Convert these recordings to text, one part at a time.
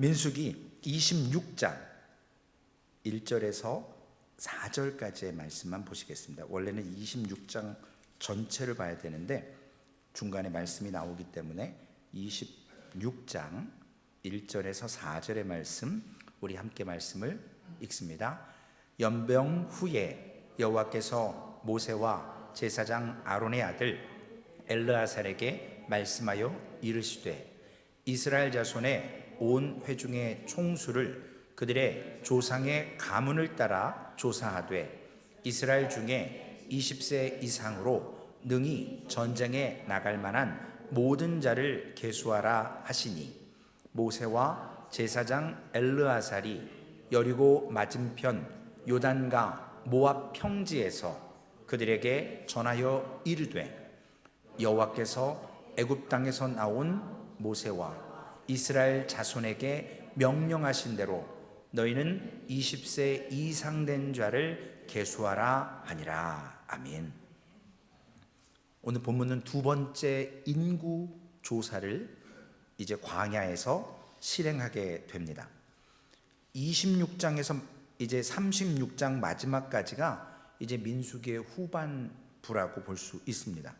민수기 26장 1절에서 4절까지의 말씀만 보시겠습니다. 원래는 26장 전체를 봐야 되는데 중간에 말씀이 나오기 때문에 26장 1절에서 4절의 말씀, 우리 함께 말씀을 읽습니다. 연병 후에 여호와께서 모세와 제사장 아론의 아들 엘르아살에게 말씀하여 이르시되, 이스라엘 자손의 온 회중의 총수를 그들의 조상의 가문을 따라 조사하되 이스라엘 중에 20세 이상으로 능히 전쟁에 나갈 만한 모든 자를 계수하라 하시니, 모세와 제사장 엘르아살이 여리고 맞은편 요단강 모압 평지에서 그들에게 전하여 이르되, 여호와께서 애굽 땅에서 나온 모세와 이스라엘 자손에게 명령하신 대로 너희는 20세 이상 된 자를 계수하라 하니라. 아멘. 오늘 본문은 두 번째 인구 조사를 이제 광야에서 실행하게 됩니다. 26장에서 이제 36장 마지막까지가 이제 민수기의 후반부라고 볼 수 있습니다.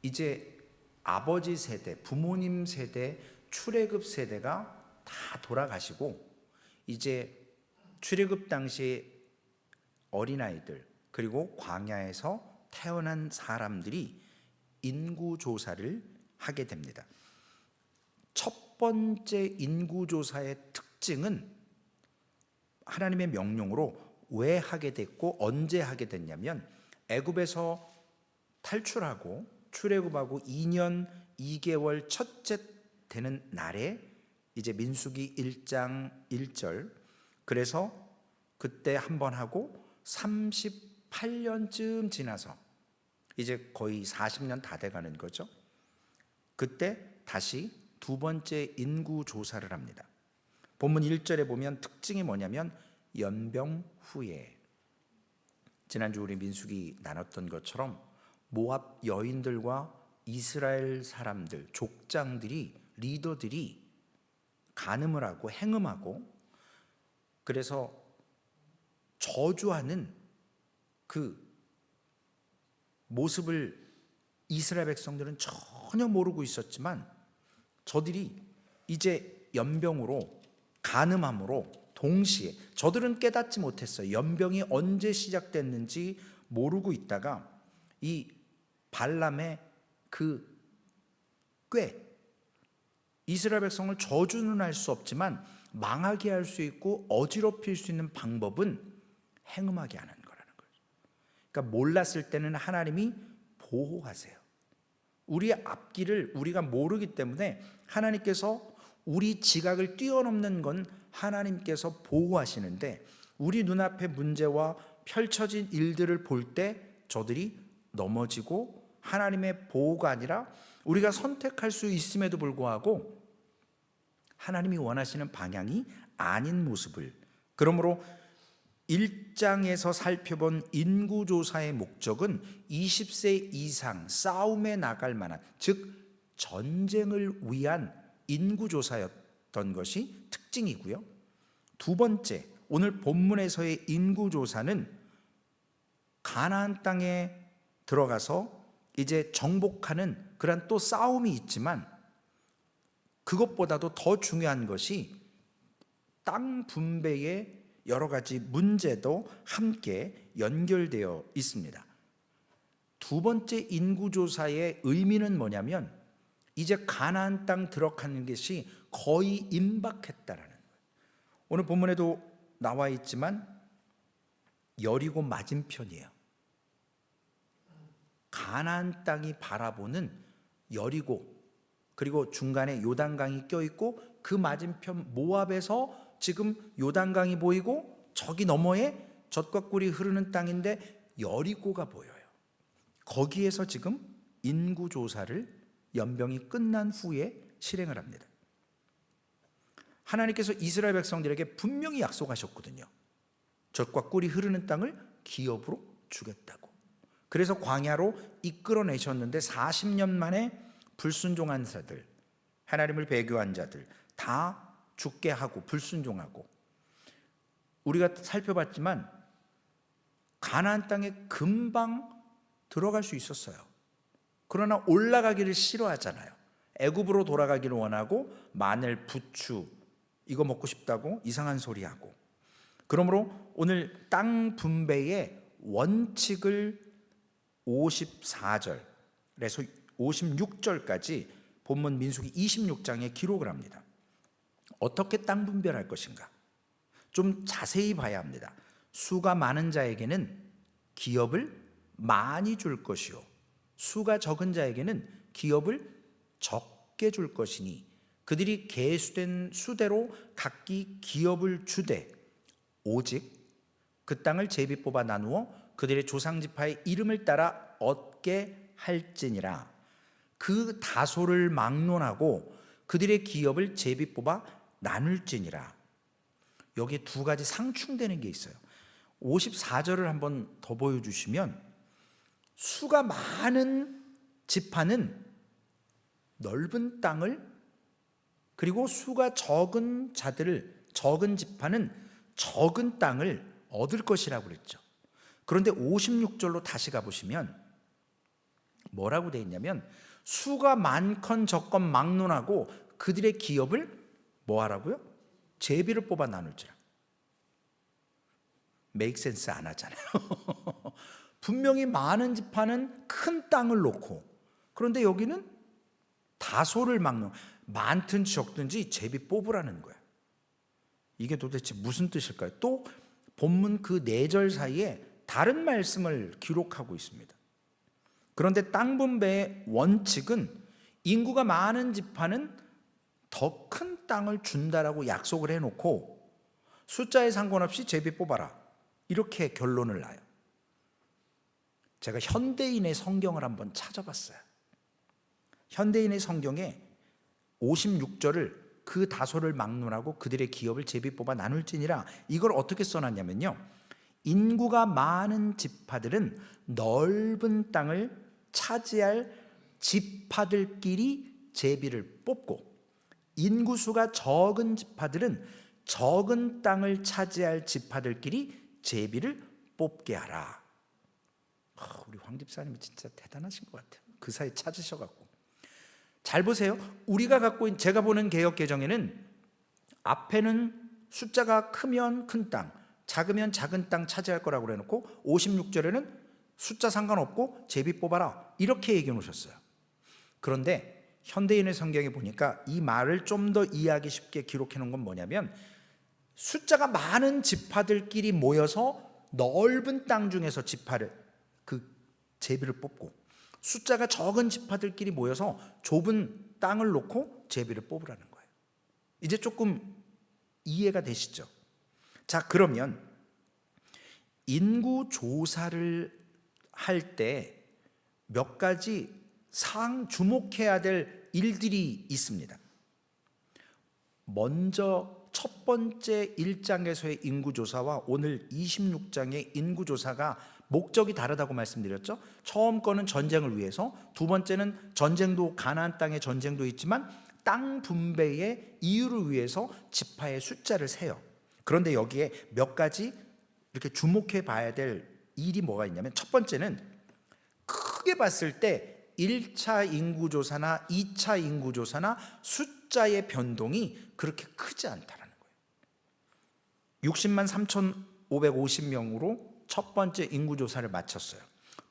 이제 아버지 세대, 부모님 세대, 출애굽 세대가 다 돌아가시고 이제 출애굽 당시 어린아이들 그리고 광야에서 태어난 사람들이 인구조사를 하게 됩니다. 첫 번째 인구조사의 특징은 하나님의 명령으로 왜 하게 됐고 언제 하게 됐냐면, 애굽에서 탈출하고 출애굽하고 2년 2개월 첫째 되는 날에 이제 민수기 1장 1절, 그래서 그때 한번 하고 38년쯤 지나서 이제 거의 40년 다 돼가는 거죠. 그때 다시 두 번째 인구 조사를 합니다. 본문 1절에 보면 특징이 뭐냐면 연병 후에, 지난주 우리 민수기 나눴던 것처럼 모압 여인들과 이스라엘 사람들, 족장들이, 리더들이 간음을 하고 행음하고 그래서 저주하는 그 모습을 이스라엘 백성들은 전혀 모르고 있었지만, 저들이 이제 연병으로 간음함으로 동시에 저들은 깨닫지 못했어요. 연병이 언제 시작됐는지 모르고 있다가 이 발람의 그 꾀, 이스라엘 백성을 저주는 할 수 없지만 망하게 할 수 있고 어지럽힐 수 있는 방법은 행음하게 하는 거라는 거죠. 그러니까 몰랐을 때는 하나님이 보호하세요. 우리의 앞길을 우리가 모르기 때문에 하나님께서 우리 지각을 뛰어넘는 건 하나님께서 보호하시는데, 우리 눈앞의 문제와 펼쳐진 일들을 볼 때 저들이 넘어지고 하나님의 보호가 아니라 우리가 선택할 수 있음에도 불구하고 하나님이 원하시는 방향이 아닌 모습을, 그러므로 1장에서 살펴본 인구조사의 목적은 20세 이상 싸움에 나갈 만한, 즉 전쟁을 위한 인구조사였던 것이 특징이고요. 두 번째, 오늘 본문에서의 인구조사는 가나안 땅에 들어가서 이제 정복하는 그런 또 싸움이 있지만, 그것보다도 더 중요한 것이 땅 분배의 여러 가지 문제도 함께 연결되어 있습니다. 두 번째 인구조사의 의미는 뭐냐면, 이제 가나안 땅 들어가는 것이 거의 임박했다라는 거예요. 오늘 본문에도 나와 있지만 여리고 맞은편이에요. 가나안 땅이 바라보는 여리고, 그리고 중간에 요단강이 껴있고 그 맞은편 모압에서 지금 요단강이 보이고 저기 너머에 젖과 꿀이 흐르는 땅인데 여리고가 보여요. 거기에서 지금 인구조사를 연병이 끝난 후에 실행을 합니다. 하나님께서 이스라엘 백성들에게 분명히 약속하셨거든요. 젖과 꿀이 흐르는 땅을 기업으로 주겠다고. 그래서 광야로 이끌어내셨는데 40년 만에 불순종한 자들, 하나님을 배교한 자들 다 죽게 하고 불순종하고, 우리가 살펴봤지만 가나안 땅에 금방 들어갈 수 있었어요. 그러나 올라가기를 싫어하잖아요. 애굽으로 돌아가기를 원하고 마늘, 부추 이거 먹고 싶다고 이상한 소리하고. 그러므로 오늘 땅 분배의 원칙을 54절에서 56절까지 본문 민수기 26장에 기록을 합니다. 어떻게 땅 분배를 할 것인가 좀 자세히 봐야 합니다. 수가 많은 자에게는 기업을 많이 줄 것이요 수가 적은 자에게는 기업을 적게 줄 것이니 그들이 계수된 수대로 각기 기업을 주되 오직 그 땅을 제비 뽑아 나누어 그들의 조상 지파의 이름을 따라 얻게 할지니라. 그 다소를 막론하고 그들의 기업을 제비 뽑아 나눌지니라. 여기에 두 가지 상충되는 게 있어요. 54절을 한번 더 보여주시면 수가 많은 지파는 넓은 땅을, 그리고 수가 적은 자들을, 적은 지파는 적은 땅을 얻을 것이라고 그랬죠. 그런데 56절로 다시 가보시면 뭐라고 되어 있냐면 수가 많건 적건 막론하고 그들의 기업을 뭐 하라고요? 제비를 뽑아 나눌지라. 메이크 센스 안 하잖아요. 분명히 많은 지파는 큰 땅을 놓고, 그런데 여기는 다소를 막론, 많든지 적든지 제비 뽑으라는 거예요. 이게 도대체 무슨 뜻일까요? 또 본문 그 4절 사이에 다른 말씀을 기록하고 있습니다. 그런데 땅 분배의 원칙은 인구가 많은 지파는 더 큰 땅을 준다라고 약속을 해놓고 숫자에 상관없이 제비 뽑아라, 이렇게 결론을 나요. 제가 현대인의 성경을 한번 찾아봤어요. 현대인의 성경에 56절을 그 다소를 막론하고 그들의 기업을 제비 뽑아 나눌지니라, 이걸 어떻게 써놨냐면요, 인구가 많은 지파들은 넓은 땅을 차지할 지파들끼리 제비를 뽑고, 인구수가 적은 지파들은 적은 땅을 차지할 지파들끼리 제비를 뽑게 하라. 우리 황 집사님이 진짜 대단하신 것 같아요. 그 사이 찾으셔갖고. 잘 보세요. 우리가 갖고 있는, 제가 보는 개역 개정에는 앞에는 숫자가 크면 큰 땅, 작으면 작은 땅 차지할 거라고 해놓고 56절에는 숫자 상관없고 제비 뽑아라, 이렇게 얘기해 놓으셨어요. 그런데 현대인의 성경에 보니까 이 말을 좀 더 이해하기 쉽게 기록해 놓은 건 뭐냐면, 숫자가 많은 지파들끼리 모여서 넓은 땅 중에서 지파를, 그 제비를 뽑고, 숫자가 적은 지파들끼리 모여서 좁은 땅을 놓고 제비를 뽑으라는 거예요. 이제 조금 이해가 되시죠? 자, 그러면 인구 조사를 할 때 몇 가지 주목해야 될 일들이 있습니다. 먼저 첫 번째 1장에서의 인구조사와 오늘 26장의 인구조사가 목적이 다르다고 말씀드렸죠. 처음 거는 전쟁을 위해서, 두 번째는 전쟁도, 가나안 땅의 전쟁도 있지만 땅 분배의 이유를 위해서 지파의 숫자를 세요. 그런데 여기에 몇 가지 이렇게 주목해 봐야 될 일이 뭐가 있냐면, 첫 번째는 크게 봤을 때 1차 인구조사나 2차 인구조사나 숫자의 변동이 그렇게 크지 않다는 거예요. 60만 3,550명으로 첫 번째 인구조사를 마쳤어요.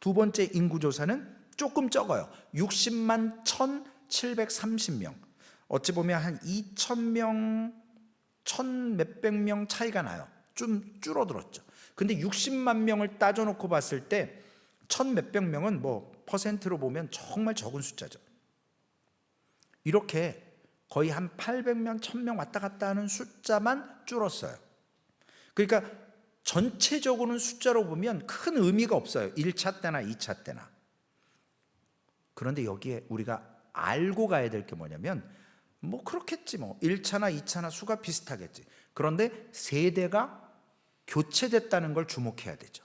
두 번째 인구조사는 조금 적어요. 60만 1,730명. 어찌 보면 한 2,000명, 1,000 몇백 명 차이가 나요. 좀 줄어들었죠. 근데 60만 명을 따져놓고 봤을 때 1,000 몇백 명은 뭐 퍼센트로 보면 정말 적은 숫자죠. 이렇게 거의 한 800명, 1,000명 왔다 갔다 하는 숫자만 줄었어요. 그러니까 전체적으로는 숫자로 보면 큰 의미가 없어요. 1차 때나 2차 때나. 그런데 여기에 우리가 알고 가야 될 게 뭐냐면, 뭐 그렇겠지, 뭐 1차나 2차나 수가 비슷하겠지. 그런데 세대가 교체됐다는 걸 주목해야 되죠.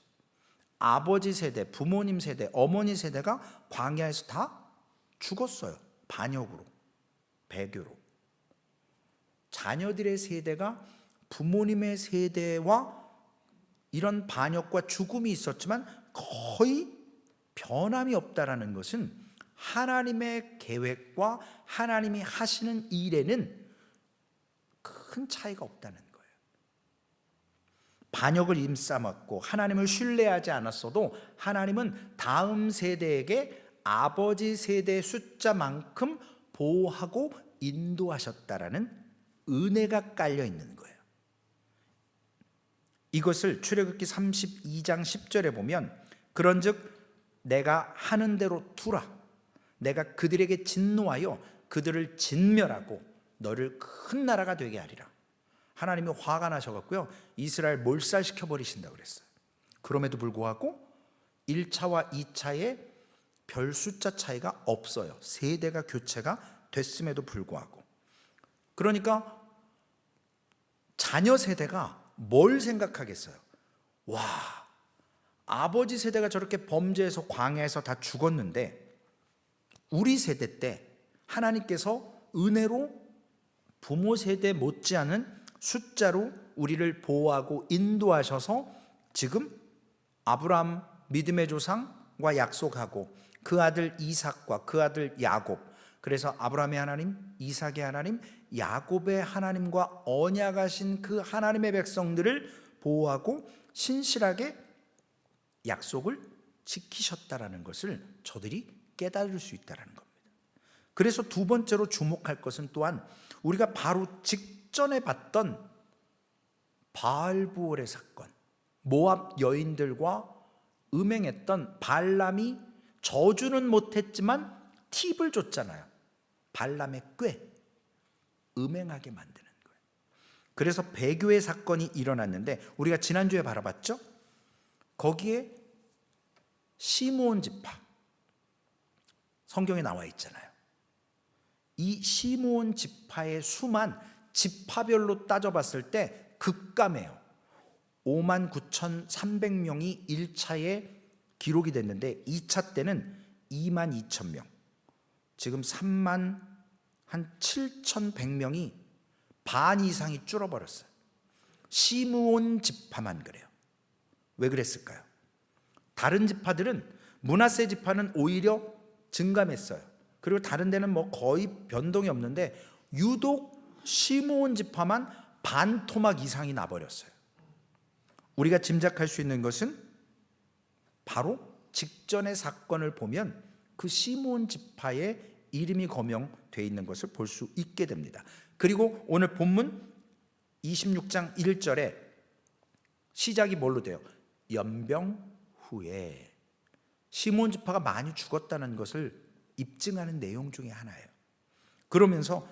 아버지 세대, 부모님 세대, 어머니 세대가 광야에서 다 죽었어요. 반역으로, 배교로. 자녀들의 세대가 부모님의 세대와 이런 반역과 죽음이 있었지만 거의 변함이 없다라는 것은 하나님의 계획과 하나님이 하시는 일에는 큰 차이가 없다는 거예요. 반역을 임삼았고 하나님을 신뢰하지 않았어도 하나님은 다음 세대에게 아버지 세대의 숫자만큼 보호하고 인도하셨다라는 은혜가 깔려 있는 거예요. 이것을 출애굽기 32장 10절에 보면 그런즉 내가 하는 대로 두라. 내가 그들에게 진노하여 그들을 진멸하고 너를 큰 나라가 되게 하리라. 하나님이 화가 나셔갖고요 이스라엘 몰살시켜 버리신다 그랬어요. 그럼에도 불구하고 1차와 2차에 별 숫자 차이가 없어요. 세대가 교체가 됐음에도 불구하고. 그러니까 자녀 세대가 뭘 생각하겠어요? 와, 아버지 세대가 저렇게 범죄해서 광야에서 다 죽었는데 우리 세대 때 하나님께서 은혜로 부모 세대 못지않은 숫자로 우리를 보호하고 인도하셔서 지금 아브라함 믿음의 조상과 약속하고 그 아들 이삭과 그 아들 야곱, 그래서 아브라함의 하나님, 이삭의 하나님, 야곱의 하나님과 언약하신 그 하나님의 백성들을 보호하고 신실하게 약속을 지키셨다라는 것을 저들이 깨달을 수 있다는 겁니다. 그래서 두 번째로 주목할 것은 또한 우리가 바로 직전에 봤던 바알부올의 사건, 모압 여인들과 음행했던 발람이 저주는 못했지만 팁을 줬잖아요. 발람의 꾀, 음행하게 만드는 거예요. 그래서 배교의 사건이 일어났는데 우리가 지난주에 바라봤죠? 거기에 시므온 지파, 성경에 나와 있잖아요. 이 시므온 지파의 수만 지파별로 따져봤을 때 급감해요. 59,300명이 1차에 기록이 됐는데 2차 때는 22,000명, 지금 37,100명이 반 이상이 줄어버렸어요. 시므온 지파만 그래요. 왜 그랬을까요? 다른 지파들은, 므낫세 지파는 오히려 증감했어요. 그리고 다른 데는 뭐 거의 변동이 없는데 유독 시므온 지파만 반 토막 이상이 나버렸어요. 우리가 짐작할 수 있는 것은 바로 직전의 사건을 보면 그 시므온 지파의 이름이 거명되어 있는 것을 볼 수 있게 됩니다. 그리고 오늘 본문 26장 1절에 시작이 뭘로 돼요? 연병 후에. 시므온 지파가 많이 죽었다는 것을 입증하는 내용 중에 하나예요. 그러면서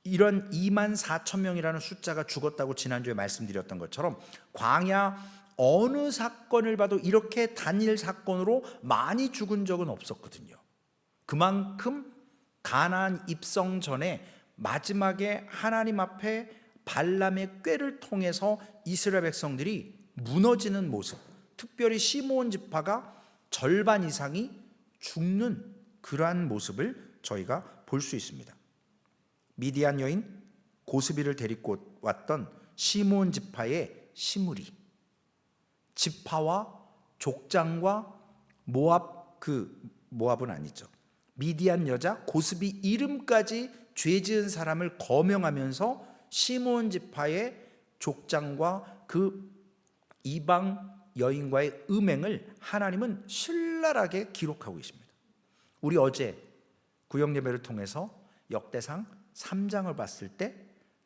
이런 24,000명이라는 숫자가 죽었다고 지난주에 말씀드렸던 것처럼 광야 어느 사건을 봐도 이렇게 단일 사건으로 많이 죽은 적은 없었거든요. 그만큼 가나안 입성 전에 마지막에 하나님 앞에 발람의 꾀를 통해서 이스라엘 백성들이 무너지는 모습, 특별히 시므온 지파가 절반 이상이 죽는 그러한 모습을 저희가 볼 수 있습니다. 미디안 여인 고스비를 데리고 왔던 시므온 지파의 시므리, 지파와 족장과 모압은 아니죠, 미디안 여자 고스비 이름까지 죄 지은 사람을 거명하면서 시므온 지파의 족장과 그 이방 여인과의 음행을 하나님은 신랄하게 기록하고 계십니다. 우리 어제 구역 예배를 통해서 역대상 3장을 봤을 때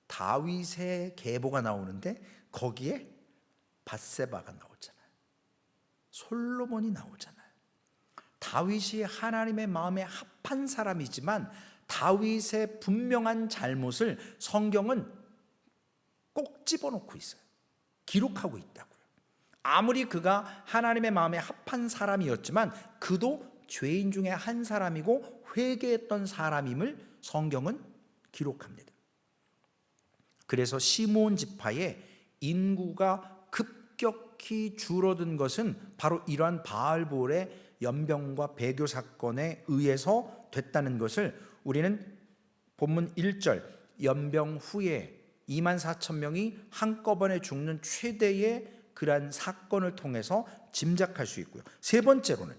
다윗의 계보가 나오는데 거기에 밧세바가 나오잖아요. 솔로몬이 나오잖아요. 다윗이 하나님의 마음에 합한 사람이지만 다윗의 분명한 잘못을 성경은 꼭 집어넣고 있어요. 기록하고 있다고요. 아무리 그가 하나님의 마음에 합한 사람이었지만 그도 죄인 중에 한 사람이고 회개했던 사람임을 성경은 기록합니다. 그래서 시므온 지파의 인구가 급격히 줄어든 것은 바로 이러한 바알볼의 연병과 배교 사건에 의해서 됐다는 것을 우리는 본문 1절 연병 후에 24,000명이 한꺼번에 죽는 최대의 그러한 사건을 통해서 짐작할 수 있고요. 세 번째로는,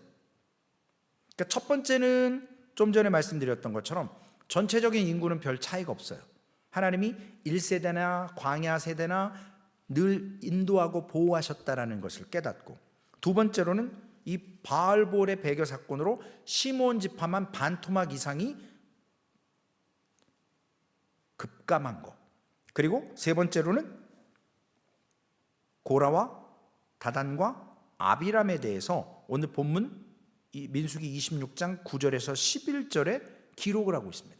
그러니까 첫 번째는 좀 전에 말씀드렸던 것처럼 전체적인 인구는 별 차이가 없어요. 하나님이 1세대나 광야 세대나 늘 인도하고 보호하셨다라는 것을 깨닫고, 두 번째로는 이 바알볼의 배교 사건으로 시므온 지파만 반토막 이상이 급감한 것, 그리고 세 번째로는 고라와 다단과 아비람에 대해서 오늘 본문 민수기 26장 9절에서 11절에 기록을 하고 있습니다.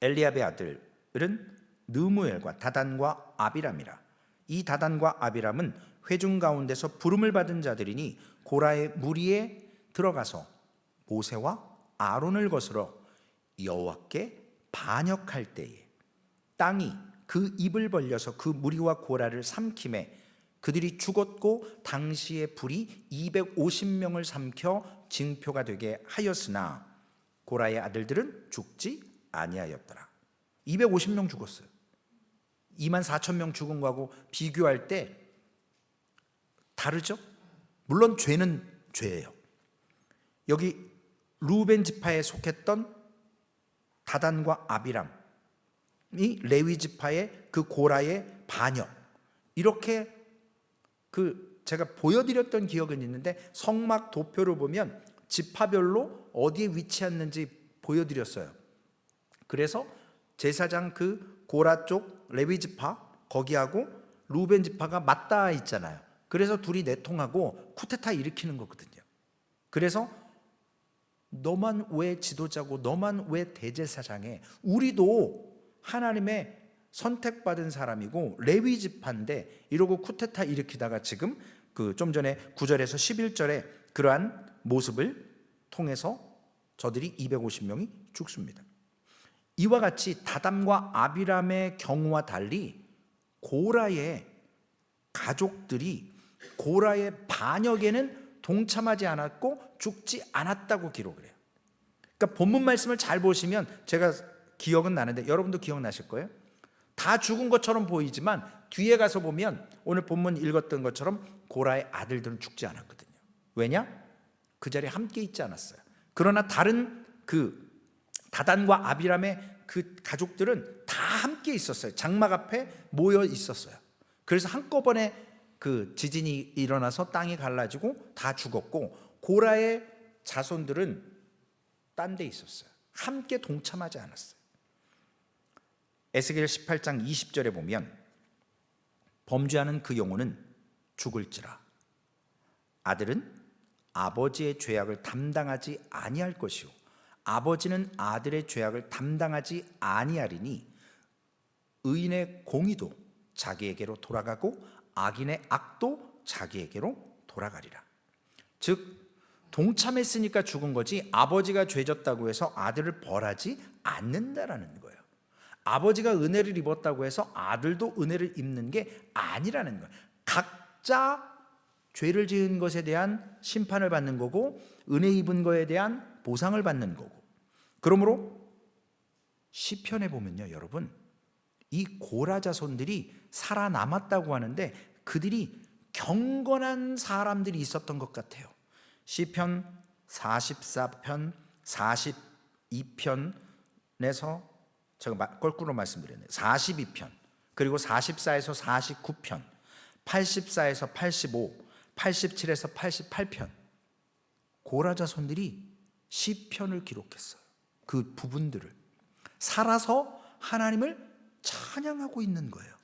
엘리압의 아들은 느무엘과 다단과 아비람이라. 이 다단과 아비람은 회중 가운데서 부름을 받은 자들이니 고라의 무리에 들어가서 모세와 아론을 거스러 여호와께 반역할 때에 땅이 그 입을 벌려서 그 무리와 고라를 삼킴에 그들이 죽었고 당시의 불이 250명을 삼켜 징표가 되게 하였으나 고라의 아들들은 죽지 아니하였더라. 250명 죽었어요. 24,000명 죽은 거하고 비교할 때 다르죠? 물론 죄는 죄예요. 여기 루벤 지파에 속했던 다단과 아비람이 레위 지파의 그 고라의 반역, 이렇게 제가 보여드렸던 기억은 있는데 성막 도표를 보면 지파별로 어디에 위치했는지 보여드렸어요. 그래서 제사장 그 고라 쪽 레위 지파 거기하고 루벤 지파가 맞닿아 있잖아요. 그래서 둘이 내통하고 쿠데타 일으키는 거거든요. 그래서 너만 왜 지도자고 너만 왜 대제사장해? 우리도 하나님의 선택받은 사람이고 레위 지파인데 이러고 쿠데타 일으키다가 지금 그 좀 전에 9절에서 11절에 그러한 모습을 통해서 저들이 250명이 죽습니다. 이와 같이 다단과 아비람의 경우와 달리 고라의 가족들이 고라의 반역에는 동참하지 않았고 죽지 않았다고 기록을 해요. 그러니까 본문 말씀을 잘 보시면 제가 기억은 나는데 여러분도 기억나실 거예요. 다 죽은 것처럼 보이지만 뒤에 가서 보면 오늘 본문 읽었던 것처럼 고라의 아들들은 죽지 않았거든요. 왜냐? 그 자리에 함께 있지 않았어요. 그러나 다른 그 다단과 아비람의 그 가족들은 다 함께 있었어요. 장막 앞에 모여 있었어요. 그래서 한꺼번에 그 지진이 일어나서 땅이 갈라지고 다 죽었고 고라의 자손들은 딴 데 있었어요. 함께 동참하지 않았어요. 에스겔 18장 20절에 보면 범죄하는 그 영혼은 죽을지라 아들은 아버지의 죄악을 담당하지 아니할 것이요 아버지는 아들의 죄악을 담당하지 아니하리니 의인의 공의도 자기에게로 돌아가고 악인의 악도 자기에게로 돌아가리라. 즉 동참했으니까 죽은 거지 아버지가 죄졌다고 해서 아들을 벌하지 않는다라는 거예요. 아버지가 은혜를 입었다고 해서 아들도 은혜를 입는 게 아니라는 거예요. 각자 죄를 지은 것에 대한 심판을 받는 거고 은혜 입은 것에 대한 보상을 받는 거고. 그러므로 시편에 보면요, 여러분, 이 고라 자손들이 살아남았다고 하는데 그들이 경건한 사람들이 있었던 것 같아요. 시편 44편, 42편에서 제가 거꾸로 말씀드렸네요. 42편, 그리고 44에서 49편, 84에서 85, 87에서 88편 고라 자손들이 시편을 기록했어요. 그 부분들을 살아서 하나님을 찬양하고 있는 거예요.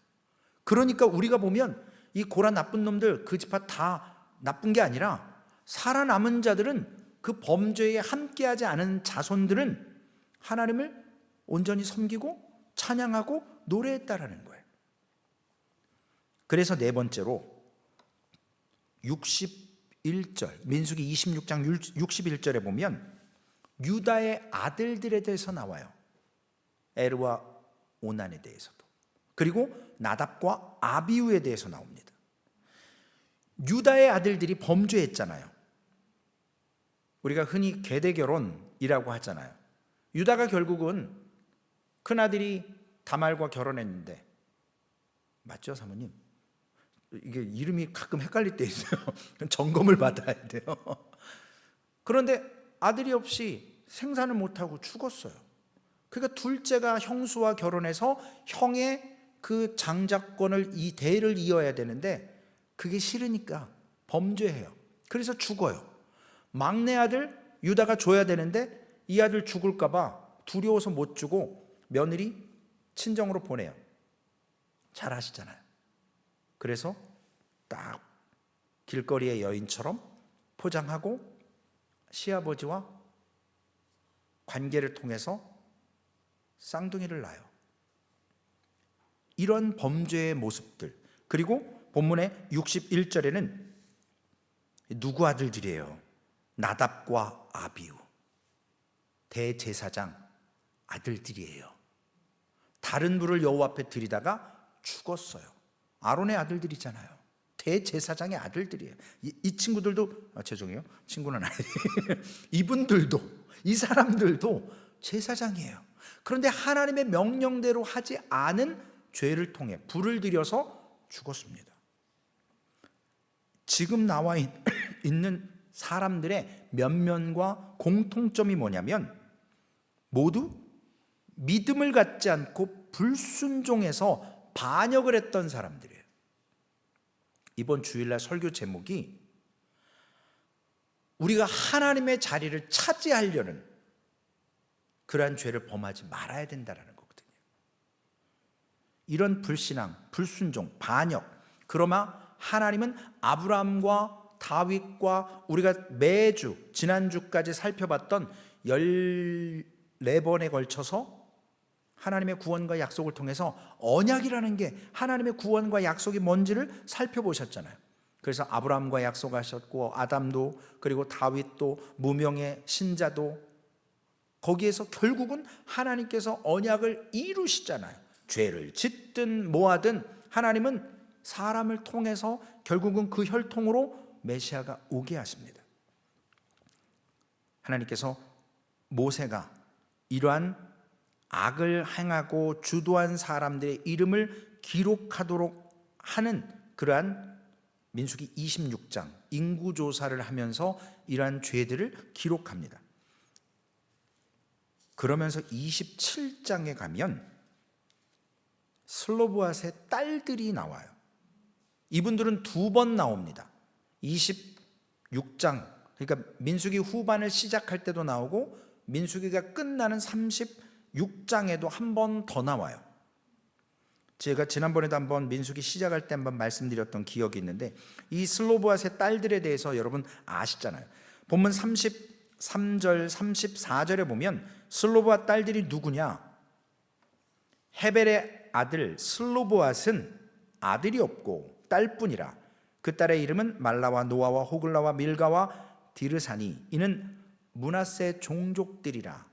그러니까 우리가 보면 이 고라 나쁜 놈들 그 지파 다 나쁜 게 아니라 살아남은 자들은 그 범죄에 함께하지 않은 자손들은 하나님을 온전히 섬기고 찬양하고 노래했다라는 거예요. 그래서 네 번째로 61절 민수기 26장 61절에 보면 유다의 아들들에 대해서 나와요. 에르와 오난에 대해서도. 그리고 나답과 아비우에 대해서 나옵니다. 유다의 아들들이 범죄했잖아요. 우리가 흔히 계대결혼이라고 하잖아요. 유다가 결국은 큰아들이 다말과 결혼했는데, 맞죠, 사모님? 이게 이름이 가끔 헷갈릴 때 있어요. 점검을 받아야 돼요. 그런데 아들이 없이 생산을 못하고 죽었어요. 그러니까 둘째가 형수와 결혼해서 형의 그 장자권을, 이 대를 이어야 되는데 그게 싫으니까 범죄해요. 그래서 죽어요. 막내 아들 유다가 줘야 되는데 이 아들 죽을까 봐 두려워서 못 주고 며느리 친정으로 보내요. 잘 아시잖아요. 그래서 딱 길거리의 여인처럼 포장하고 시아버지와 관계를 통해서 쌍둥이를 낳아요. 이런 범죄의 모습들. 그리고 본문의 61절에는 누구 아들들이에요? 나답과 아비후, 대제사장 아들들이에요. 다른 불을 여호와 앞에 들이다가 죽었어요. 아론의 아들들이잖아요. 대제사장의 아들들이에요. 이 친구들도, 죄송해요, 친구는 아니에요. 이분들도, 이 사람들도 제사장이에요. 그런데 하나님의 명령대로 하지 않은 죄를 통해 불을 들여서 죽었습니다. 지금 나와 있는 사람들의 면면과 공통점이 뭐냐면 모두 믿음을 갖지 않고 불순종해서 반역을 했던 사람들이에요. 이번 주일날 설교 제목이 우리가 하나님의 자리를 차지하려는 그러한 죄를 범하지 말아야 된다는 거거든요. 이런 불신앙, 불순종, 반역, 그러나 하나님은 아브라함과 다윗과 우리가 매주 지난주까지 살펴봤던 14번에 걸쳐서 하나님의 구원과 약속을 통해서 언약이라는 게, 하나님의 구원과 약속이 뭔지를 살펴보셨잖아요. 그래서 아브라함과 약속하셨고 아담도, 그리고 다윗도, 무명의 신자도, 거기에서 결국은 하나님께서 언약을 이루시잖아요. 죄를 짓든 뭐하든 하나님은 사람을 통해서 결국은 그 혈통으로 메시아가 오게 하십니다. 하나님께서 모세가 이러한 악을 행하고 주도한 사람들의 이름을 기록하도록 하는 그러한 민수기 26장 인구조사를 하면서 이러한 죄들을 기록합니다. 그러면서 27장에 가면 슬로브앗의 딸들이 나와요. 이분들은 2번 나옵니다. 26장, 그러니까 민수기 후반을 시작할 때도 나오고 민수기가 끝나는 36장에도 한 번 더 나와요. 제가 지난번에도 한번 민수기 시작할 때 한번 말씀드렸던 기억이 있는데, 이 슬로브앗의 딸들에 대해서 여러분 아시잖아요. 본문 33절 34절에 보면 슬로브앗 딸들이 누구냐? 헤벨의 아들 슬로브앗은 아들이 없고 딸뿐이라. 그 딸의 이름은 말라와 노아와 호글라와 밀가와 디르사니. 이는 므낫세 종족들이라.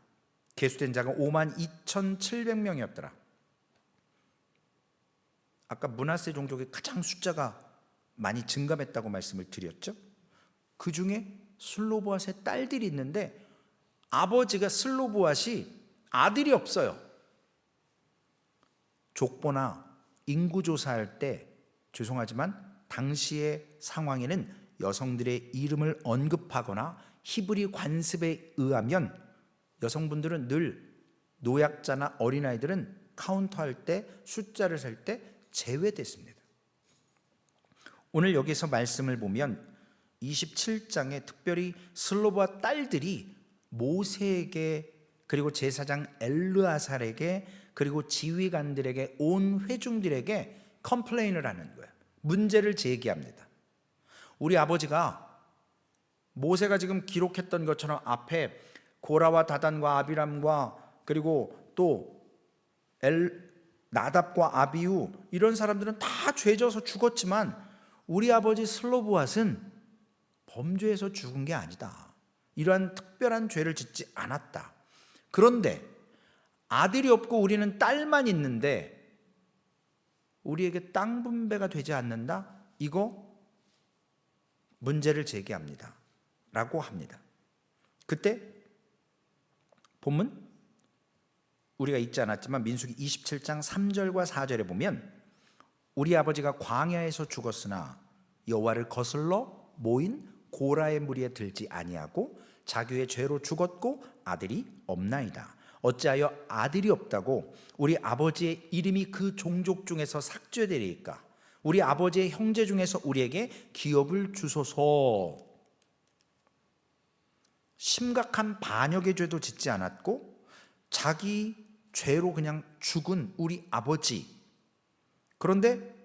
계수된 자가 52,700명이었더라. 아까 므낫세 종족이 가장 숫자가 많이 증감했다고 말씀을 드렸죠. 그 중에 슬로브앗의 딸들이 있는데 아버지가 슬로브앗이 아들이 없어요. 족보나 인구조사할 때, 죄송하지만 당시의 상황에는 여성들의 이름을 언급하거나 히브리 관습에 의하면 여성분들은 늘 노약자나 어린아이들은 카운터할 때, 숫자를 셀 때 제외됐습니다. 오늘 여기서 말씀을 보면 27장에 특별히 슬로브앗 딸들이 모세에게, 그리고 제사장 엘르아살에게, 그리고 지휘관들에게, 온 회중들에게 컴플레인을 하는 거예요. 문제를 제기합니다. 우리 아버지가 모세가 지금 기록했던 것처럼 앞에 고라와 다단과 아비람과 그리고 또 나답과 아비후, 이런 사람들은 다 죄져서 죽었지만 우리 아버지 슬로브앗은 범죄에서 죽은 게 아니다. 이러한 특별한 죄를 짓지 않았다. 그런데 아들이 없고 우리는 딸만 있는데 우리에게 땅 분배가 되지 않는다? 이거 문제를 제기합니다. 라고 합니다. 그때 본문 우리가 읽지 않았지만 민수기 27장 3절과 4절에 보면 우리 아버지가 광야에서 죽었으나 여호와를 거슬러 모인 고라의 무리에 들지 아니하고 자기의 죄로 죽었고 아들이 없나이다. 어찌하여 아들이 없다고 우리 아버지의 이름이 그 종족 중에서 삭제되리까? 우리 아버지의 형제 중에서 우리에게 기업을 주소서. 심각한 반역의 죄도 짓지 않았고 자기 죄로 그냥 죽은 우리 아버지, 그런데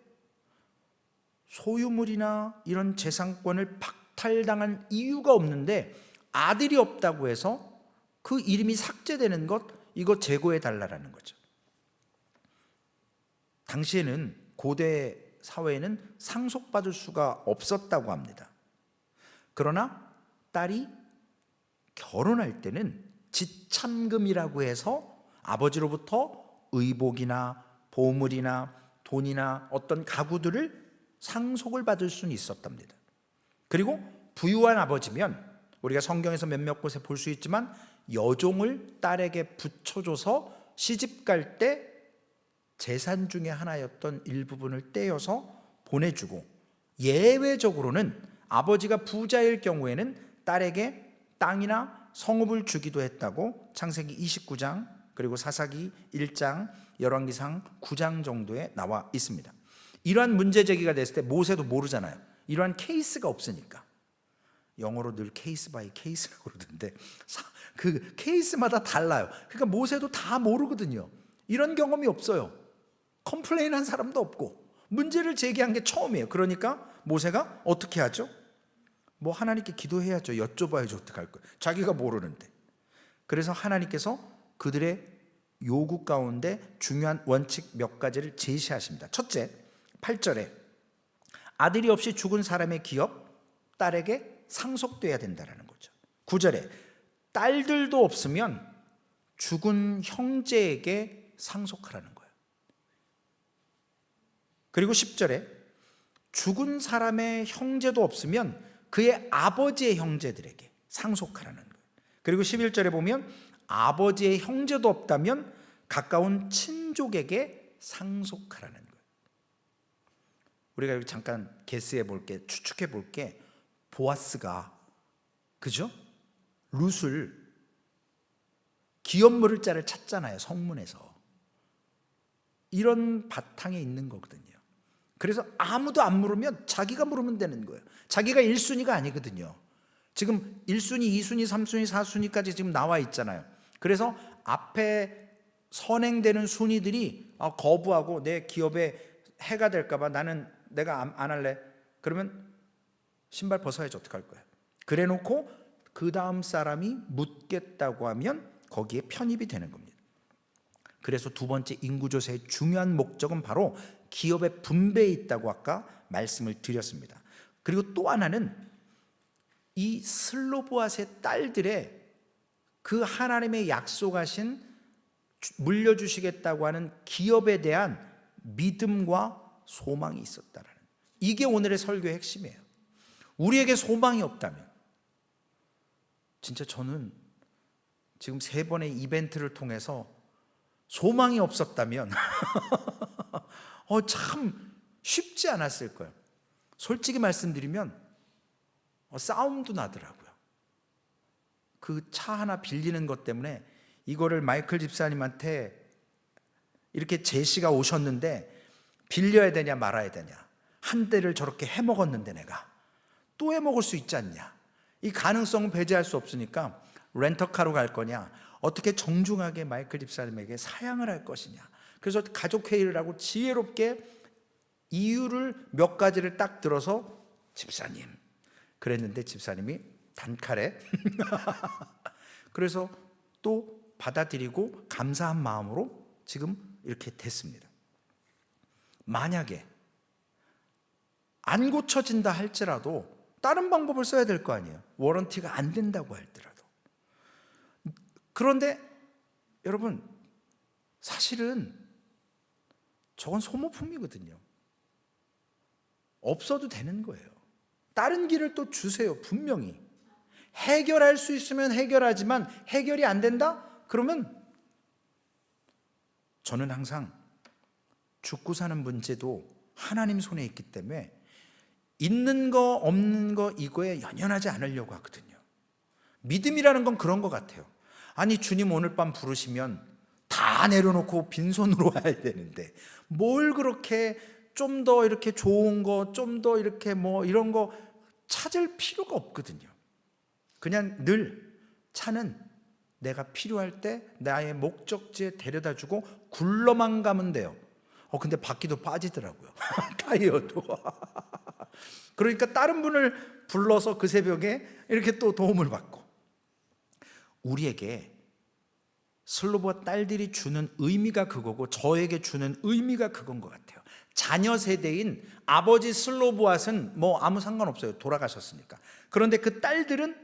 소유물이나 이런 재산권을 박탈당한 이유가 없는데 아들이 없다고 해서 그 이름이 삭제되는 것, 이거 제거해 달라라는 거죠. 당시에는 고대 사회에는 상속받을 수가 없었다고 합니다. 그러나 딸이 결혼할 때는 지참금이라고 해서 아버지로부터 의복이나 보물이나 돈이나 어떤 가구들을 상속을 받을 수는 있었답니다. 그리고 부유한 아버지면 우리가 성경에서 몇몇 곳에 볼 수 있지만 여종을 딸에게 붙여줘서 시집 갈 때 재산 중에 하나였던 일부분을 떼어서 보내주고, 예외적으로는 아버지가 부자일 경우에는 딸에게 땅이나 성읍을 주기도 했다고 창세기 29장 그리고 사사기 1장 열왕기상 9장 정도에 나와 있습니다. 이러한 문제 제기가 됐을 때 모세도 모르잖아요. 이러한 케이스가 없으니까. 영어로 늘 케이스 바이 케이스라고 그러던데 그 케이스마다 달라요. 그러니까 모세도 다 모르거든요. 이런 경험이 없어요. 컴플레인한 사람도 없고 문제를 제기한 게 처음이에요. 그러니까 모세가 어떻게 하죠? 뭐 하나님께 기도해야죠. 여쭤봐야죠. 어떻게 할 거예요? 자기가 모르는데. 그래서 하나님께서 그들의 요구 가운데 중요한 원칙 몇 가지를 제시하십니다. 첫째, 8절에 아들이 없이 죽은 사람의 기업 딸에게 상속돼야 된다는 거죠. 9절에 딸들도 없으면 죽은 형제에게 상속하라는 거예요. 그리고 10절에 죽은 사람의 형제도 없으면 그의 아버지의 형제들에게 상속하라는 거예요. 그리고 11절에 보면 아버지의 형제도 없다면 가까운 친족에게 상속하라는 거예요. 우리가 여기 잠깐 게스해 볼게, 추측해 볼게. 보아스가, 그죠? 룻을 기업 물을 자를 찾잖아요. 성문에서. 이런 바탕에 있는 거거든요. 그래서 아무도 안 물으면 자기가 물으면 되는 거예요. 자기가 1순위가 아니거든요. 지금 1순위, 2순위, 3순위, 4순위까지 지금 나와 있잖아요. 그래서 앞에 선행되는 순위들이 거부하고 내 기업에 해가 될까 봐 내가 안 할래. 그러면 신발 벗어야지. 어떡할 거야. 그래 놓고 그 다음 사람이 묻겠다고 하면 거기에 편입이 되는 겁니다. 그래서 두 번째 인구조사의 중요한 목적은 바로 기업의 분배에 있다고 아까 말씀을 드렸습니다. 그리고 또 하나는 이 슬로보앗의 딸들의 그 하나님의 약속하신 물려주시겠다고 하는 기업에 대한 믿음과 소망이 있었다라는, 이게 오늘의 설교의 핵심이에요. 우리에게 소망이 없다면, 진짜 저는 지금 3번의 이벤트를 통해서 소망이 없었다면 참 쉽지 않았을 거예요. 솔직히 말씀드리면 싸움도 나더라고요. 그 차 하나 빌리는 것 때문에 이거를 마이클 집사님한테 이렇게 제시가 오셨는데 빌려야 되냐 말아야 되냐. 한 대를 저렇게 해먹었는데 내가 또 해먹을 수 있지 않냐. 이 가능성은 배제할 수 없으니까 렌터카로 갈 거냐, 어떻게 정중하게 마이클 집사님에게 사양을 할 것이냐. 그래서 가족회의를 하고 지혜롭게 이유를 몇 가지를 딱 들어서 집사님 그랬는데 집사님이 단칼에 그래서 또 받아들이고 감사한 마음으로 지금 이렇게 됐습니다. 만약에 안 고쳐진다 할지라도 다른 방법을 써야 될 거 아니에요. 워런티가 안 된다고 할지라도. 그런데 여러분, 사실은 저건 소모품이거든요. 없어도 되는 거예요. 다른 길을 또 주세요. 분명히 해결할 수 있으면 해결하지만 해결이 안 된다? 그러면 저는 항상 죽고 사는 문제도 하나님 손에 있기 때문에 있는 거 없는 거 이거에 연연하지 않으려고 하거든요. 믿음이라는 건 그런 것 같아요. 아니 주님 오늘 밤 부르시면 다 내려놓고 빈손으로 와야 되는데 뭘 그렇게 좀 더 이렇게 좋은 거, 좀 더 이렇게 뭐 이런 거 찾을 필요가 없거든요. 그냥 늘 차는 내가 필요할 때 나의 목적지에 데려다주고 굴러만 가면 돼요. 근데 바퀴도 빠지더라고요. 타이어도. 그러니까 다른 분을 불러서 그 새벽에 이렇게 또 도움을 받고. 우리에게 슬로보와 딸들이 주는 의미가 그거고 저에게 주는 의미가 그건 것 같아요. 자녀 세대인 아버지 슬로보앗은 뭐 아무 상관없어요. 돌아가셨으니까. 그런데 그 딸들은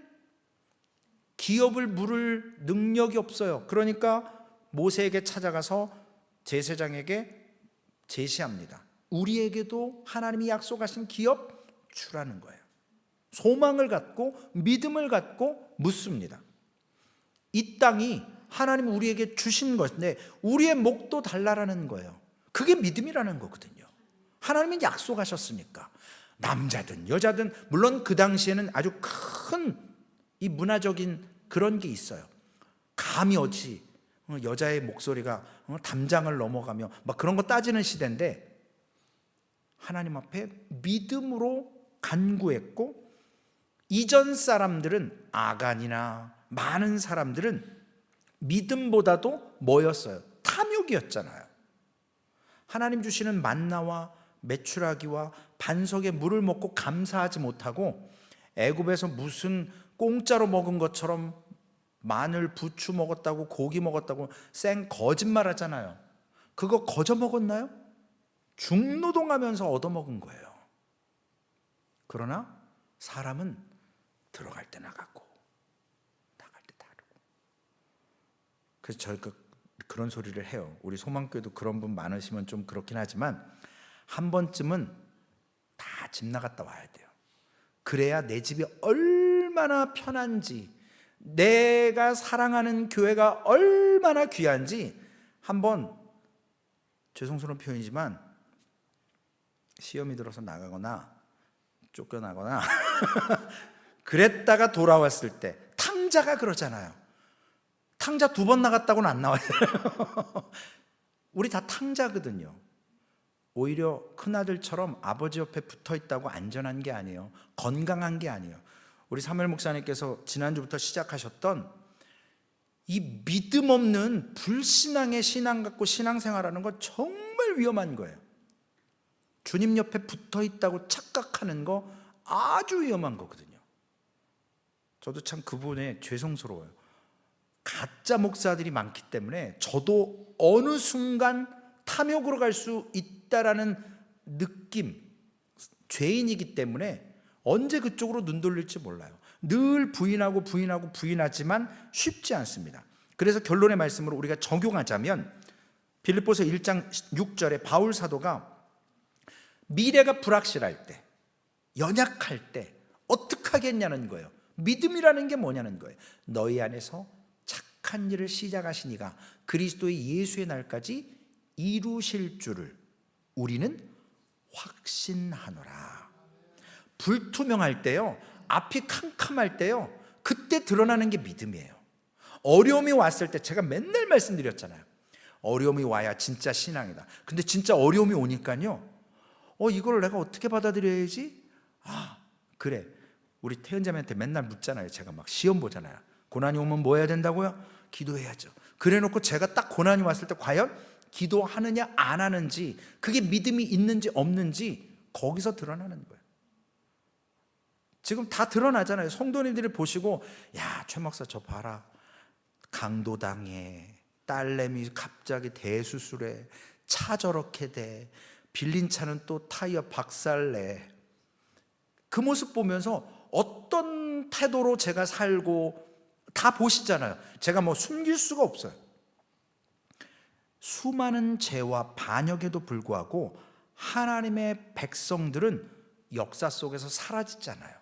기업을 물을 능력이 없어요. 그러니까 모세에게 찾아가서 제사장에게 제시합니다. 우리에게도 하나님이 약속하신 기업 주라는 거예요. 소망을 갖고 믿음을 갖고 묻습니다. 이 땅이 하나님 우리에게 주신 것인데 우리의 목도 달라라는 거예요. 그게 믿음이라는 거거든요. 하나님은 약속하셨으니까 남자든 여자든 물론 그 당시에는 아주 큰 이 문화적인 그런 게 있어요. 감히 어찌 여자의 목소리가 담장을 넘어가며 막 그런 거 따지는 시대인데 하나님 앞에 믿음으로 간구했고 이전 사람들은 아간이나 많은 사람들은 믿음보다도 뭐였어요? 탐욕이었잖아요. 하나님 주시는 만나와 메추라기와 반석의 물을 먹고 감사하지 못하고 애굽에서 무슨 공짜로 먹은 것처럼 마늘, 부추 먹었다고 고기 먹었다고 생 거짓말 하잖아요. 그거 거저 먹었나요? 중노동하면서 얻어먹은 거예요. 그러나 사람은 들어갈 때 나가고 나갈 때 다르고. 그래서 저희가 그런 소리를 해요. 우리 소망교회도 그런 분 많으시면 좀 그렇긴 하지만 한 번쯤은 다 집 나갔다 와야 돼요. 그래야 내 집이 얼마나 편한지, 내가 사랑하는 교회가 얼마나 귀한지 한번, 죄송스러운 표현이지만 시험이 들어서 나가거나 쫓겨나거나 그랬다가 돌아왔을 때, 탕자가 그러잖아요. 탕자 2번 나갔다고는 안 나와요. 우리 다 탕자거든요. 오히려 큰아들처럼 아버지 옆에 붙어 있다고 안전한 게 아니에요. 건강한 게 아니에요. 우리 사무엘 목사님께서 지난주부터 시작하셨던 이 믿음 없는 불신앙의 신앙 갖고 신앙생활하는 건 정말 위험한 거예요. 주님 옆에 붙어 있다고 착각하는 거 아주 위험한 거거든요. 저도 참 그 부분에 죄송스러워요. 가짜 목사들이 많기 때문에 저도 어느 순간 탐욕으로 갈 수 있다라는 느낌, 죄인이기 때문에 언제 그쪽으로 눈 돌릴지 몰라요. 늘 부인하고 부인하고 부인하지만 쉽지 않습니다. 그래서 결론의 말씀으로 우리가 적용하자면 빌립보서 1장 6절에 바울 사도가 미래가 불확실할 때, 연약할 때 어떻게 하겠냐는 거예요. 믿음이라는 게 뭐냐는 거예요. 너희 안에서 착한 일을 시작하신 이가 그리스도의 예수의 날까지 이루실 줄을 우리는 확신하노라. 불투명할 때요, 앞이 캄캄할 때요, 그때 드러나는 게 믿음이에요. 어려움이 왔을 때 제가 맨날 말씀드렸잖아요. 어려움이 와야 진짜 신앙이다. 근데 진짜 어려움이 오니까요, 이걸 내가 어떻게 받아들여야지? 그래, 우리 태연자매한테 맨날 묻잖아요. 제가 막 시험 보잖아요. 고난이 오면 뭐 해야 된다고요? 기도해야죠. 그래 놓고 제가 딱 고난이 왔을 때 과연 기도하느냐 안 하는지, 그게 믿음이 있는지 없는지 거기서 드러나는 거예요. 지금 다 드러나잖아요. 성도님들이 보시고, 야, 최 목사 저 봐라, 강도당해, 딸내미 갑자기 대수술해, 차 저렇게 돼, 빌린 차는 또 타이어 박살내. 그 모습 보면서 어떤 태도로 제가 살고 다 보시잖아요. 제가 뭐 숨길 수가 없어요. 수많은 죄와 반역에도 불구하고 하나님의 백성들은 역사 속에서 사라지잖아요.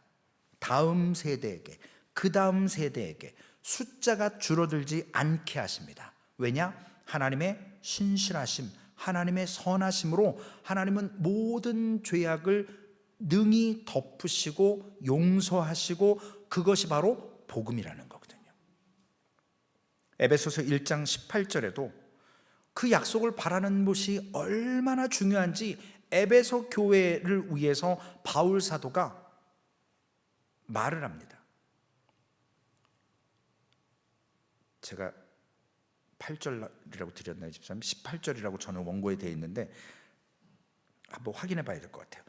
다음 세대에게, 그 다음 세대에게 숫자가 줄어들지 않게 하십니다. 왜냐? 하나님의 신실하심, 하나님의 선하심으로 하나님은 모든 죄악을 능히 덮으시고 용서하시고, 그것이 바로 복음이라는 거거든요. 에베소서 1장 18절에도 그 약속을 바라는 것이 얼마나 중요한지 에베소 교회를 위해서 바울 사도가 말을 합니다. 제가 8절이라고 드렸나요, 집사님? 18절이라고 저는 원고에 되어 있는데 한번 확인해 봐야 될 것 같아요.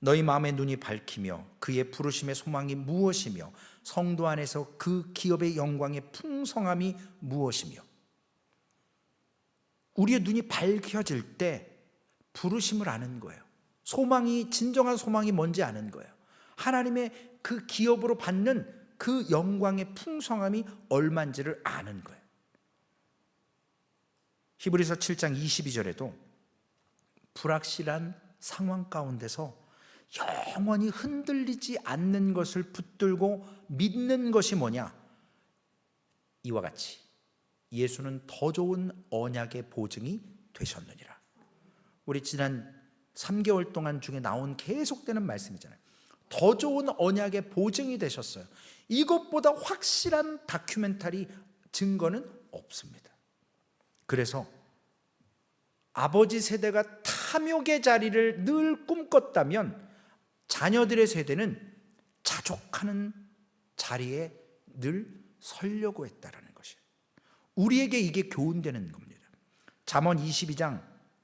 너희 마음의 눈이 밝히며 그의 부르심의 소망이 무엇이며 성도 안에서 그 기업의 영광의 풍성함이 무엇이며. 우리의 눈이 밝혀질 때 부르심을 아는 거예요. 소망이, 진정한 소망이 뭔지 아는 거예요. 하나님의 그 기업으로 받는 그 영광의 풍성함이 얼마인지를 아는 거예요. 히브리서 7장 22절에도 불확실한 상황 가운데서 영원히 흔들리지 않는 것을 붙들고 믿는 것이 뭐냐? 이와 같이 예수는 더 좋은 언약의 보증이 되셨느니라. 우리 지난 3개월 동안 중에 나온 계속되는 말씀이잖아요. 더 좋은 언약의 보증이 되셨어요. 이것보다 확실한 다큐멘터리 증거는 없습니다. 그래서 아버지 세대가 탐욕의 자리를 늘 꿈꿨다면 자녀들의 세대는 자족하는 자리에 늘 서려고 했다라는 것이에요. 우리에게 이게 교훈되는 겁니다. 잠언 22장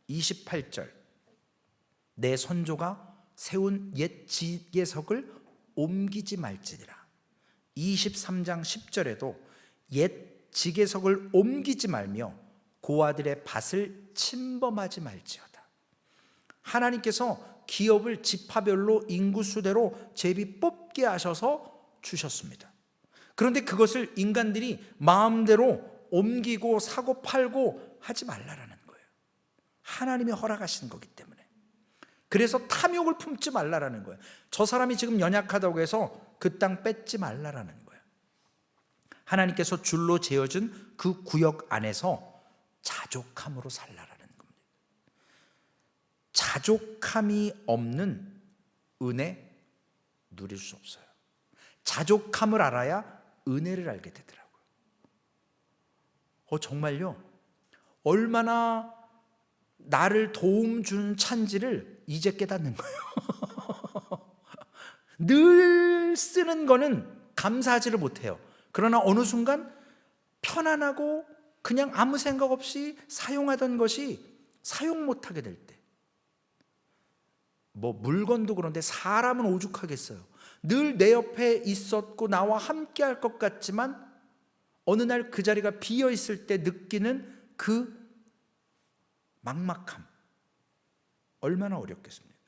28절, 내 선조가 세운 옛 지계석을 옮기지 말지니라. 23장 10절에도 옛 지계석을 옮기지 말며 고아들의 밭을 침범하지 말지어다. 하나님께서 기업을 지파별로 인구수대로 제비 뽑게 하셔서 주셨습니다. 그런데 그것을 인간들이 마음대로 옮기고 사고 팔고 하지 말라라는 거예요. 하나님이 허락하신 거기 때문에. 그래서 탐욕을 품지 말라라는 거예요. 저 사람이 지금 연약하다고 해서 그 땅 뺏지 말라라는 거예요. 하나님께서 줄로 재어준 그 구역 안에서 자족함으로 살라라는 겁니다. 자족함이 없는 은혜 누릴 수 없어요. 자족함을 알아야 은혜를 알게 되더라고요. 정말요? 얼마나 나를 도움 준 찬지를 이제 깨닫는 거예요. 늘 쓰는 거는 감사하지를 못해요. 그러나 어느 순간 편안하고 그냥 아무 생각 없이 사용하던 것이 사용 못하게 될 때, 물건도 그런데 사람은 오죽하겠어요. 늘 내 옆에 있었고 나와 함께 할 것 같지만 어느 날 그 자리가 비어 있을 때 느끼는 그 막막함, 얼마나 어렵겠습니까?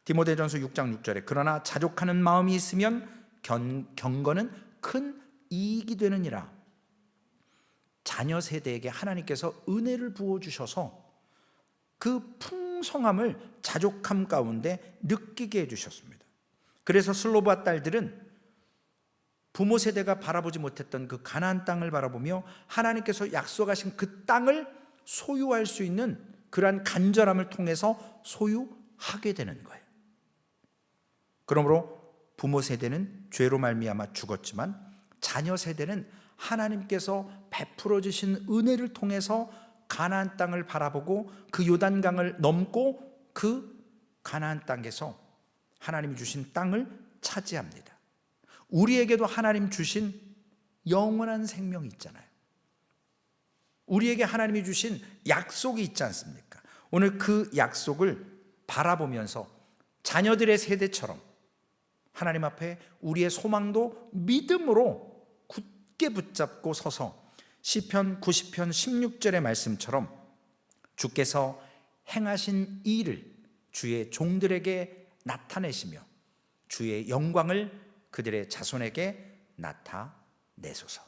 디모데전서 6장 6절에 그러나 자족하는 마음이 있으면 경건은 큰 이익이 되느니라. 자녀 세대에게 하나님께서 은혜를 부어주셔서 그 풍성함을 자족함 가운데 느끼게 해주셨습니다. 그래서 슬로바 딸들은 부모 세대가 바라보지 못했던 그 가나안 땅을 바라보며 하나님께서 약속하신 그 땅을 소유할 수 있는 그러한 간절함을 통해서 소유하게 되는 거예요. 그러므로 부모 세대는 죄로 말미암아 죽었지만 자녀 세대는 하나님께서 베풀어 주신 은혜를 통해서 가나안 땅을 바라보고 그 요단강을 넘고 그 가나안 땅에서 하나님이 주신 땅을 차지합니다. 우리에게도 하나님 주신 영원한 생명이 있잖아요. 우리에게 하나님이 주신 약속이 있지 않습니까? 오늘 그 약속을 바라보면서 자녀들의 세대처럼 하나님 앞에 우리의 소망도 믿음으로 굳게 붙잡고 서서 시편 90편 16절의 말씀처럼 주께서 행하신 일을 주의 종들에게 나타내시며 주의 영광을 그들의 자손에게 나타내소서.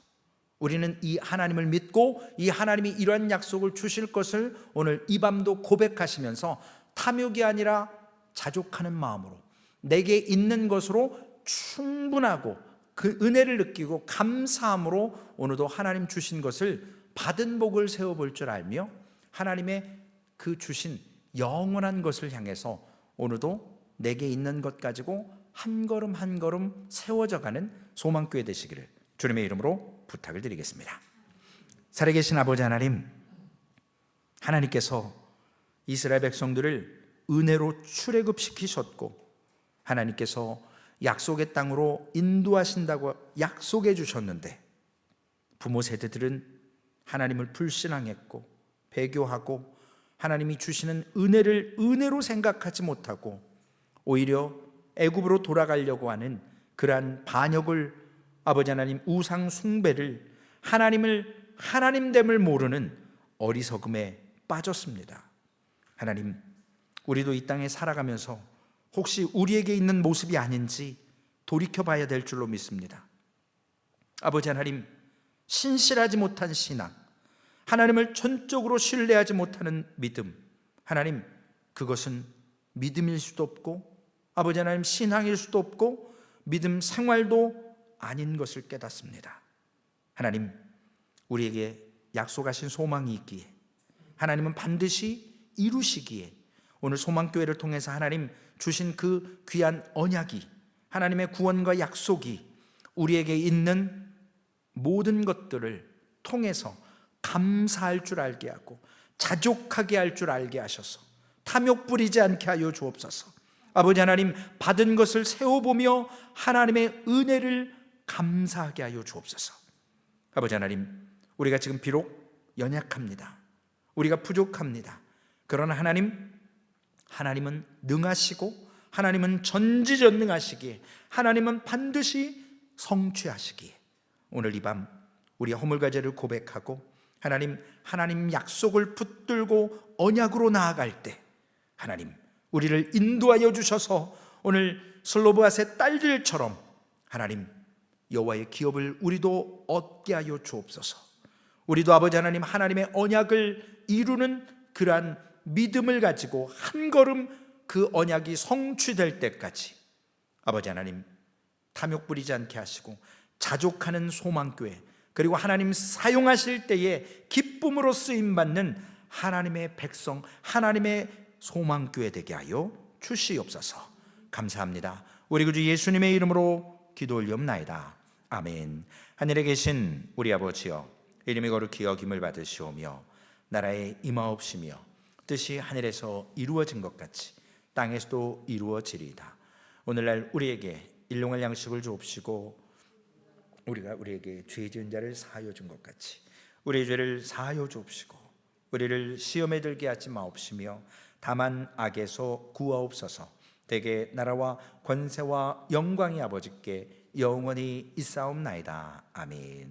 우리는 이 하나님을 믿고 이 하나님이 이러한 약속을 주실 것을 오늘 이 밤도 고백하시면서 탐욕이 아니라 자족하는 마음으로 내게 있는 것으로 충분하고 그 은혜를 느끼고 감사함으로 오늘도 하나님 주신 것을 받은 복을 세워볼 줄 알며 하나님의 그 주신 영원한 것을 향해서 오늘도 내게 있는 것 가지고 한 걸음 한 걸음 세워져가는 소망교회 되시기를 주님의 이름으로 부탁을 드리겠습니다. 살아계신 아버지 하나님, 하나님께서 이스라엘 백성들을 은혜로 출애굽시키셨고 하나님께서 약속의 땅으로 인도하신다고 약속해 주셨는데 부모 세대들은 하나님을 불신앙했고 배교하고 하나님이 주시는 은혜를 은혜로 생각하지 못하고 오히려 애굽으로 돌아가려고 하는 그러한 반역을 아버지 하나님 우상 숭배를 하나님을 하나님됨을 모르는 어리석음에 빠졌습니다. 하나님, 우리도 이 땅에 살아가면서 혹시 우리에게 있는 모습이 아닌지 돌이켜봐야 될 줄로 믿습니다. 아버지 하나님, 신실하지 못한 신앙, 하나님을 전적으로 신뢰하지 못하는 믿음, 하나님, 그것은 믿음일 수도 없고 아버지 하나님 신앙일 수도 없고 믿음 생활도 아닌 것을 깨닫습니다. 하나님, 우리에게 약속하신 소망이 있기에 하나님은 반드시 이루시기에 오늘 소망교회를 통해서 하나님 주신 그 귀한 언약이 하나님의 구원과 약속이 우리에게 있는 모든 것들을 통해서 감사할 줄 알게 하고 자족하게 할 줄 알게 하셔서 탐욕 부리지 않게 하여 주옵소서. 아버지 하나님, 받은 것을 세워보며 하나님의 은혜를 감사하게 하여 주옵소서. 아버지 하나님, 우리가 지금 비록 연약합니다. 우리가 부족합니다. 그러나 하나님은 능하시고 하나님은 전지전능하시기에 하나님은 반드시 성취하시기에 오늘 이 밤 우리 허물과 죄를 고백하고 하나님 약속을 붙들고 언약으로 나아갈 때 하나님 우리를 인도하여 주셔서 오늘 슬로브앗의 딸들처럼 하나님 여호와의 기업을 우리도 얻게 하여 주옵소서. 우리도 아버지 하나님 하나님의 언약을 이루는 그러한 믿음을 가지고 한 걸음 그 언약이 성취될 때까지 아버지 하나님 탐욕 부리지 않게 하시고 자족하는 소망교회, 그리고 하나님 사용하실 때에 기쁨으로 쓰임받는 하나님의 백성, 하나님의 소망교회 되게 하여 주시옵소서. 감사합니다. 우리 구주 예수님의 이름으로 기도 올리옵나이다. 아멘. 하늘에 계신 우리 아버지여, 이름이 거룩히 여김을 받으시오며 나라에 임하옵시며 뜻이 하늘에서 이루어진 것 같이 땅에서도 이루어지리이다. 오늘날 우리에게 일용할 양식을 주옵시고 우리가 우리에게 죄 지은 자를 사하여 준 것 같이 우리의 죄를 사하여 주옵시고 우리를 시험에 들게 하지 마옵시며 다만 악에서 구하옵소서. 대개 나라와 권세와 영광이 아버지께 영원히 있사옵나이다. 아멘.